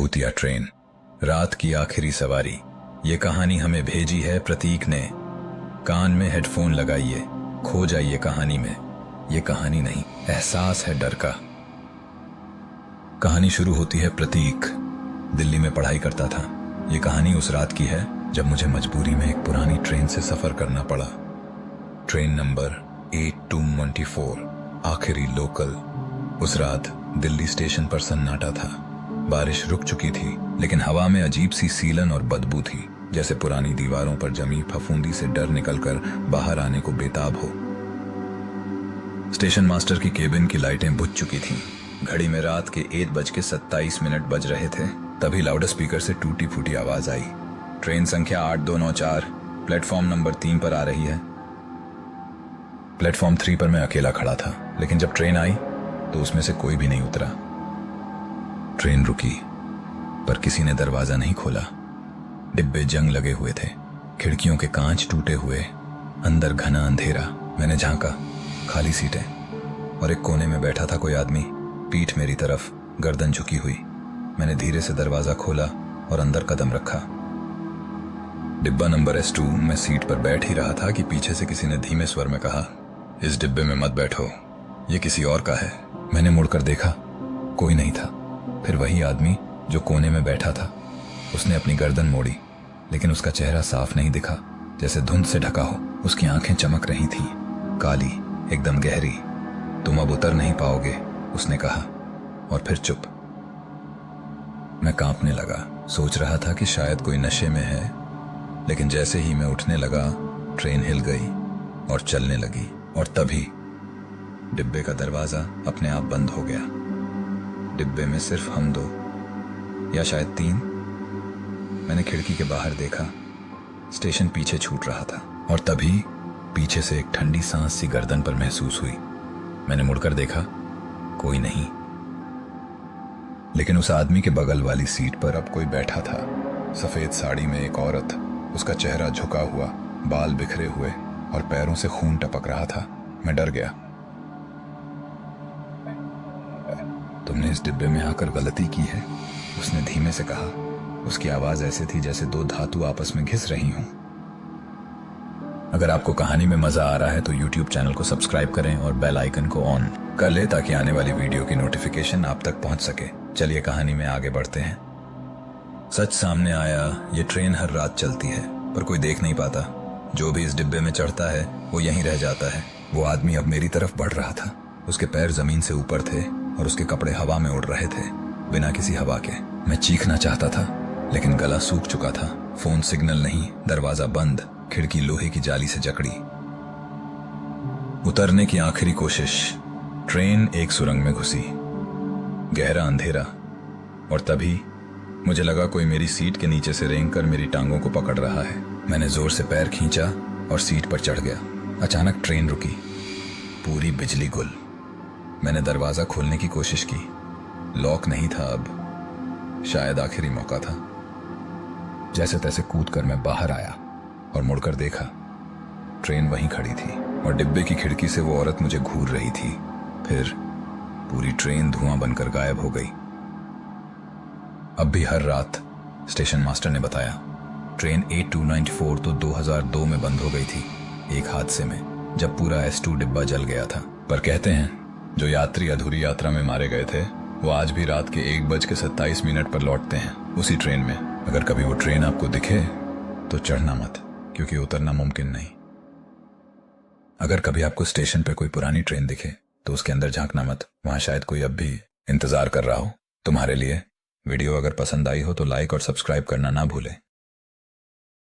भूतिया ट्रेन, रात की आखिरी सवारी। ये कहानी हमें भेजी है प्रतीक ने। कान में हेडफोन लगाइए, खो जाइए कहानी में। ये कहानी नहीं, एहसास है डर का। कहानी शुरू होती है प्रतीक दिल्ली में पढ़ाई करता था। ये कहानी उस रात की है जब मुझे मजबूरी में एक पुरानी ट्रेन से सफर करना पड़ा। ट्रेन नंबर 8214, आखिरी लोकल। उस रात दिल्ली स्टेशन पर सन्नाटा था। बारिश रुक चुकी थी, लेकिन हवा में अजीब सी सीलन और बदबू थी, जैसे पुरानी दीवारों पर जमी फफूंदी से डर निकलकर बाहर आने को बेताब हो। स्टेशन मास्टर की केबिन की लाइटें बुझ चुकी थीं। घड़ी में रात के 1:27 बज रहे थे। तभी लाउड स्पीकर से टूटी फूटी आवाज आई, ट्रेन संख्या 8294 प्लेटफॉर्म नंबर 3 पर आ रही है। प्लेटफॉर्म 3 पर मैं अकेला खड़ा था, लेकिन जब ट्रेन आई तो उसमें से कोई भी नहीं उतरा। ट्रेन रुकी, पर किसी ने दरवाजा नहीं खोला। डिब्बे जंग लगे हुए थे, खिड़कियों के कांच टूटे हुए, अंदर घना अंधेरा। मैंने झांका, खाली सीटें, और एक कोने में बैठा था कोई आदमी, पीठ मेरी तरफ, गर्दन झुकी हुई। मैंने धीरे से दरवाजा खोला और अंदर कदम रखा। डिब्बा नंबर S2। मैं सीट पर बैठ ही रहा था कि पीछे से किसी ने धीमे स्वर में कहा, इस डिब्बे में मत बैठो, ये किसी और का है। मैंने मुड़कर देखा, कोई नहीं था। फिर वही आदमी जो कोने में बैठा था, उसने अपनी गर्दन मोड़ी, लेकिन उसका चेहरा साफ नहीं दिखा, जैसे धुंध से ढका हो। उसकी आंखें चमक रही थीं, काली, एकदम गहरी। तुम अब उतर नहीं पाओगे, उसने कहा, और फिर चुप। मैं कांपने लगा, सोच रहा था कि शायद कोई नशे में है, लेकिन जैसे ही मैं उठने लगा, ट्रेन हिल गई और चलने लगी। और तभी डिब्बे का दरवाजा अपने आप बंद हो गया। डिब्बे में सिर्फ हम दो, या शायद 3। मैंने खिड़की के बाहर देखा, स्टेशन पीछे छूट रहा था, और तभी पीछे से एक ठंडी सांस सी गर्दन पर महसूस हुई। मैंने मुड़कर देखा, कोई नहीं, लेकिन उस आदमी के बगल वाली सीट पर अब कोई बैठा था। सफेद साड़ी में एक औरत, उसका चेहरा झुका हुआ, बाल बिखरे हुए और पैरों से खून टपक रहा था। मैं डर गया। तुमने इस डिब्बे में आकर गलती की है, उसने धीमे से कहा। उसकी आवाज ऐसे थी जैसे दो धातु आपस में घिस रही हों। अगर आपको कहानी में मजा आ रहा है तो YouTube चैनल को सब्सक्राइब करें और बेल आइकन को ऑन कर लें, ताकि आने वाली वीडियो की नोटिफिकेशन आप तक पहुंच सके। चलिए कहानी में आगे बढ़ते हैं। सच सामने आया, ये ट्रेन हर रात चलती है, पर कोई देख नहीं पाता। जो भी इस डिब्बे में चढ़ता है वो यहीं रह जाता है। वो आदमी अब मेरी तरफ बढ़ रहा था। उसके पैर जमीन से ऊपर थे और उसके कपड़े हवा में उड़ रहे थे, बिना किसी हवा के। मैं चीखना चाहता था, लेकिन गला सूख चुका था। फोन सिग्नल नहीं, दरवाजा बंद, खिड़की लोहे की जाली से जकड़ी। उतरने की आखिरी कोशिश। ट्रेन एक सुरंग में घुसी, गहरा अंधेरा, और तभी मुझे लगा कोई मेरी सीट के नीचे से रेंगकर मेरी टांगों को पकड़ रहा है। मैंने जोर से पैर खींचा और सीट पर चढ़ गया। अचानक ट्रेन रुकी, पूरी बिजली गुल। मैंने दरवाजा खोलने की कोशिश की, लॉक नहीं था अब। शायद आखिरी मौका था। जैसे तैसे कूदकर मैं बाहर आया और मुड़कर देखा, ट्रेन वहीं खड़ी थी और डिब्बे की खिड़की से वो औरत मुझे घूर रही थी। फिर पूरी ट्रेन धुआं बनकर गायब हो गई। अब भी हर रात, स्टेशन मास्टर ने बताया। ट्रेन 8294 तो 2002 में बंद हो गई थी, एक हादसे में, जब पूरा S2 डिब्बा जल गया था। पर कहते हैं जो यात्री अधूरी यात्रा में मारे गए थे, वो आज भी रात के 1:27 पर लौटते हैं, उसी ट्रेन में। अगर कभी वो ट्रेन आपको दिखे तो चढ़ना मत, क्योंकि उतरना मुमकिन नहीं। अगर कभी आपको स्टेशन पे कोई पुरानी ट्रेन दिखे तो उसके अंदर झांकना मत, वहां शायद कोई अब भी इंतजार कर रहा हो तुम्हारे लिए। वीडियो अगर पसंद आई हो तो लाइक और सब्सक्राइब करना ना भूलें।